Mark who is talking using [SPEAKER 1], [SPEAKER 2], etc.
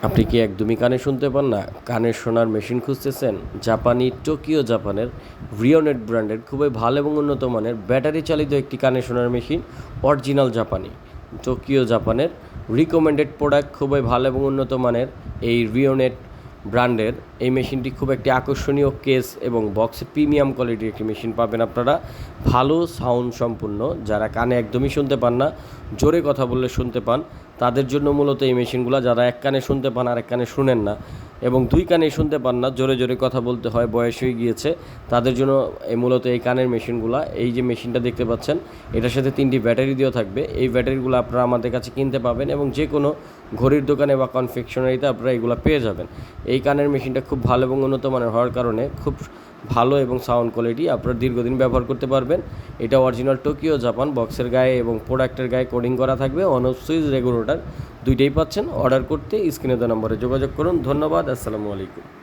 [SPEAKER 1] আপনি কি একদমই কানে শুনতে পান না? কানের শোনার মেশিন খুঁজতেছেন? টোকিও জাপানের রিওনেট ব্র্যান্ডের খুবই ভালো এবং উন্নত মানের ব্যাটারি চালিত একটি কানে শোনার মেশিন, অরিজিনাল জাপানি। টোকিও জাপানের রিকমেন্ডেড প্রোডাক্ট, খুবই ভালো এবং উন্নত মানের এই রিওনেট ব্র্যান্ডের এই মেশিনটি খুব একটি আকর্ষণীয় কেস এবং বক্সে প্রিমিয়াম কোয়ালিটির একটি মেশিন পাবেন আপনারা। ভালো সাউন্ড সম্পূর্ণ, যারা কানে একদমই শুনতে পান না, জোরে কথা বললে শুনতে পান, তাদের জন্য মূলত এই মেশিনগুলো। যারা এক কানে শুনতে পান আর এক কানে শুনেন না, এবং দুই কানে শুনতে পান না, জোরে জোরে কথা বলতে হয়, বয়স হয়ে গিয়েছে, তাদের জন্য মূলত এই কানের মেশিনগুলো। এই যে মেশিনটা দেখতে পাচ্ছেন, এটার সাথে 3টি ব্যাটারি দেওয়া থাকবে। এই ব্যাটারিগুলো আপনারা আমাদের কাছে কিনতে পাবেন এবং যে কোনো ঘড়ির দোকানে বা কনফেকশনারিতে আপনারা এগুলো পেয়ে যাবেন। এই কানের মেশিনটা খুব ভালো এবং উন্নত মানের হওয়ার কারণে খুব ভালো এবং সাউন্ড কোয়ালিটি, আপনারা দীর্ঘদিন ব্যবহার করতে পারবেন। এটা অরিজিনাল টোকিও জাপান, বক্সের গায়ে এবং প্রোডাক্টের গায়ে কোডিং করা থাকবে। অন অফ সুইচ, রেগুলেটর দুইটাই পাচ্ছেন। অর্ডার করতে স্ক্রিনে দেওয়া নম্বরে যোগাযোগ করুন। ধন্যবাদ। আসসালামু আলাইকুম।